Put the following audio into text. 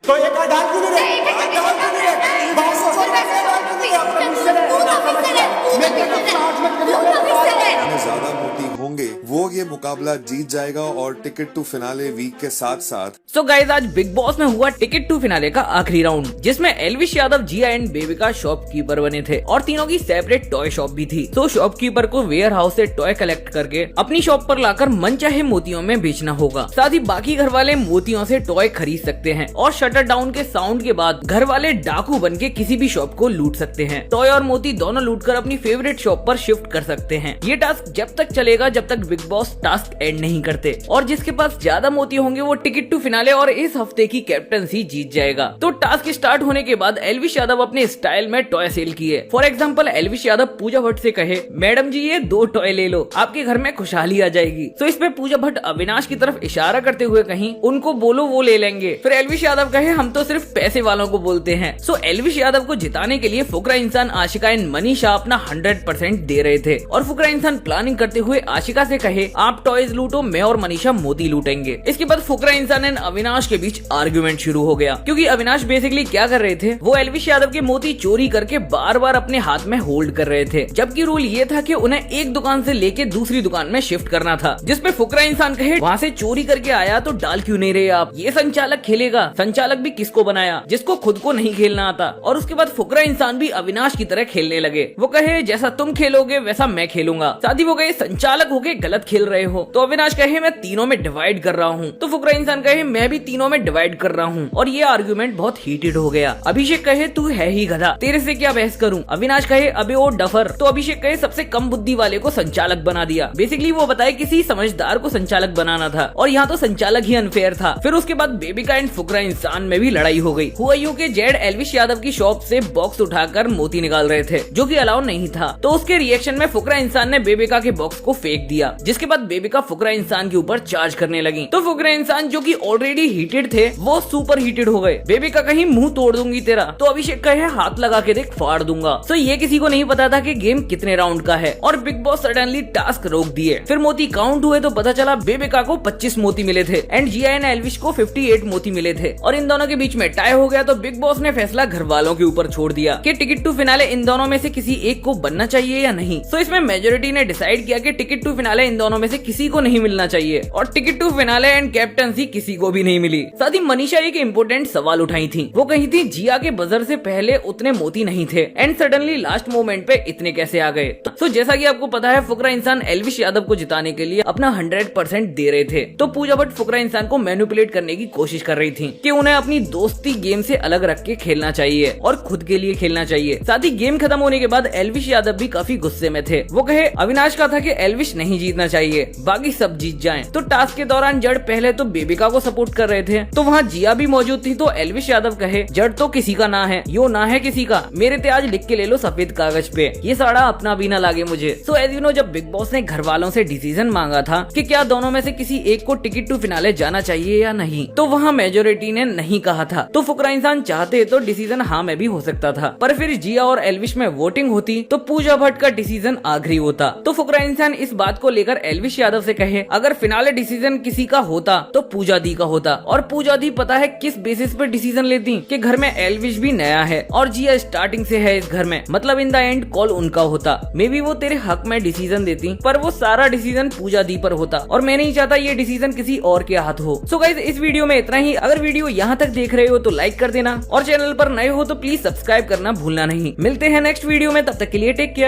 तो एक डाल क्यों नहीं रहे? डाल क्यों नहीं रहे? बॉस को डाल क्यों नहीं रहे? अपने मुझसे ले, मैं तेरे को आज मत करिए। ज्यादा मोटी होंगे वो ये मुकाबला जीत जाएगा और टिकट टू फिनाले वीक के साथ साथ। सो गाइस, आज बिग बॉस में हुआ टिकट टू फिनाले का आखिरी राउंड, जिसमें एल्विश यादव, जिया एंड बेबिका शॉपकीपर बने थे और तीनों की सेपरेट टॉय शॉप भी थी। तो शॉपकीपर को वेयर हाउस से टॉय कलेक्ट करके अपनी शॉप पर लाकर मनचाहे मोतियों में बेचना होगा। साथ ही बाकी घर वाले मोतियों से टॉय खरीद सकते हैं और शटर डाउन के साउंड के बाद घर वाले डाकू बन के किसी भी शॉप को लूट सकते हैं। टॉय और मोती दोनों लूट कर अपनी फेवरेट शॉप पर शिफ्ट कर सकते हैं। ये टास्क जब तक चलेगा जब तक बिग बॉस टास्क एंड नहीं करते, और जिसके पास ज्यादा मोती होंगे वो टिकट टू फिनाले और इस हफ्ते की कैप्टनसी जीत जाएगा। तो टास्क स्टार्ट होने के बाद एल्विश यादव अपने स्टाइल में टॉय सेल किए। फॉर एग्जाम्पल, एल्विश यादव पूजा भट्ट से कहे, मैडम जी ये 2 टॉय ले लो, आपके घर में खुशहाली आ जाएगी। तो इस पे पूजा भट्ट अविनाश की तरफ इशारा करते हुए कहीं, उनको बोलो वो ले लेंगे। फिर एल्विश यादव कहे, हम तो सिर्फ पैसे वालों को बोलते हैं। सो एल्विश यादव को जिताने के लिए फुकरा इंसान, आशिका एंड मनीषा अपना 100% दे रहे थे और फुकरा इंसान प्लानिंग करते हुए आशिका से कहे, आप टॉयज लूटो, मैं और मनीषा मोती लूटेंगे। इसके बाद फुकरा इंसान एंड अविनाश के बीच आर्गुमेंट शुरू हो गया, क्योंकि अविनाश बेसिकली क्या कर रहे थे, वो एल्विश यादव के मोती चोरी करके बार बार अपने हाथ में होल्ड कर रहे थे, जबकि रूल ये था कि उन्हें एक दुकान से लेके दूसरी दुकान में शिफ्ट करना था। जिसपे फुकरा इंसान कहे, वहाँ से चोरी करके आया तो डाल क्यों नहीं रहे आप, ये संचालक खेलेगा। संचालक भी किसको बनाया, जिसको खुद को नहीं खेलना आता। और उसके बाद फुकरा इंसान भी अविनाश की तरह खेलने लगे। वो कहे, जैसा तुम खेलोगे वैसा मैं खेलूंगा। साथ ही वो कहे, संचालक होके गलत खेल रहे हो। तो अविनाश कहे, मैं तीनों में डिवाइड कर रहा हूँ। तो फुकरा इंसान कहे, मैं भी तीनों में डिवाइड कर रहा हूँ। और ये आर्गुमेंट बहुत हीटेड हो गया। अभिषेक कहे, तू है ही गधा, तेरे से क्या बहस करूँ। अविनाश कहे, अबे ओ डफर। तो अभिषेक कहे, सबसे कम बुद्धि वाले को संचालक बना दिया। बेसिकली वो बताए किसी समझदार को संचालक बनाना था, और यहाँ तो संचालक ही अनफेयर था। फिर उसके बाद बेबिका एंड फुकरा इंसान में भी लड़ाई हो गई। हुआ यूं कि जेड एल्विश यादव की शॉप से बॉक्स उठाकर मोती निकाल रहे थे, जो कि अलाउ नहीं था। तो उसके रिएक्शन में फुकरा इंसान ने बेबिका के बॉक्स को फेंक दिया, जिसके बाद बेबिका फुकरा इंसान के ऊपर चार्ज करने लगी। तो फुकरा इंसान, जो कि ऑलरेडी हीटेड थे, वो सुपर हीटेड हो गए। बेबिका कहीं, मुंह तोड़ दूंगी तेरा। तो अभिषेक कहे, हाथ लगा के देख, फाड़ दूंगा। तो ये किसी को नहीं पता था कि गेम कितने राउंड का है, और बिग बॉस सडनली टास्क रोक दिए। फिर मोती काउंट हुए तो पता चला बेबिका को 25 मोती मिले थे एंड जिया एंड एल्विश को 58 मोती मिले थे, और इन दोनों के बीच में टाई हो गया। तो बिग बॉस ने फैसला घर वालों के ऊपर छोड़ दिया कि टिकट टू फिनाले इन दोनों में से किसी एक को बनना चाहिए या नहीं। तो इसमें मेजोरिटी ने डिसाइड किया कि टिकट टू फिनाले इन दोनों में से किसी को नहीं मिलना चाहिए, और ticket to finale and captaincy किसी को भी नहीं मिली। साथ ही मनीषा एक इम्पोर्टेंट सवाल उठाई थी। वो कही थी, जिया के बजर से पहले उतने मोती नहीं थे एंड सडनली लास्ट मोमेंट पे इतने कैसे आ गए। तो जैसा कि आपको पता है, फुकरा इंसान एल्विश यादव को जिताने के लिए अपना 100% दे रहे थे। तो पूजा भट्ट फुकरा इंसान को मैनिपुलेट करने की कोशिश कर रही थी कि उन्हें अपनी दोस्ती गेम से अलग रख के खेलना चाहिए और खुद के लिए खेलना चाहिए। साथ ही गेम खत्म होने के बाद एल्विश यादव भी काफी गुस्से में थे। वो कहे, अविनाश का था कि एल्विश नहीं जीतना चाहिए, बाकी सब जीत जाएं। तो टास्क के दौरान जड़ पहले तो बेबिका को सपोर्ट कर रहे थे, तो वहाँ जिया भी मौजूद थी। तो एल्विश यादव कहे, जड़ तो किसी का ना है, यो ना है किसी का, मेरे ते आज लिख के ले लो सफेद कागज पे, ये साड़ा अपना भी ना लागे मुझे। सो एज यू नो, जब बिग बॉस ने घर वालों से डिसीजन मांगा था कि क्या दोनों में से किसी एक को टिकट टू फिनाले जाना चाहिए या नहीं, तो वहाँ मेजोरिटी ने नहीं कहा था। तो फुकरा इंसान चाहते तो डिसीजन हाँ में भी हो सकता था, पर फिर जिया और एल्विश में वोटिंग होती तो पूजा भट्ट का डिसीजन आखिरी होता। तो फुकरा इंसान इस बात को लेकर एल्विश यादव से कहे, अगर फिनाले डिसीजन किसी का होता तो पूजा दी का होता। और पूजा दी पता है किस बेसिस पे डिसीजन लेती कि घर में एल्विश भी नया है और जिया स्टार्टिंग से है इस घर में, मतलब इन द एंड कॉल उनका होता। मे बी वो तेरे हक में डिसीजन देती, पर वो सारा डिसीजन पूजा दी पर होता, और मैं नहीं चाहता ये डिसीजन किसी और के हाथ हो। सो गाइस, इस वीडियो में इतना ही। अगर वीडियो यहाँ तक देख रहे हो तो लाइक कर देना, और चैनल पर नए हो तो प्लीज सब्सक्राइब करना भूलना नहीं। मिलते हैं नेक्स्ट वीडियो में, तब तक के लिए टेक केयर।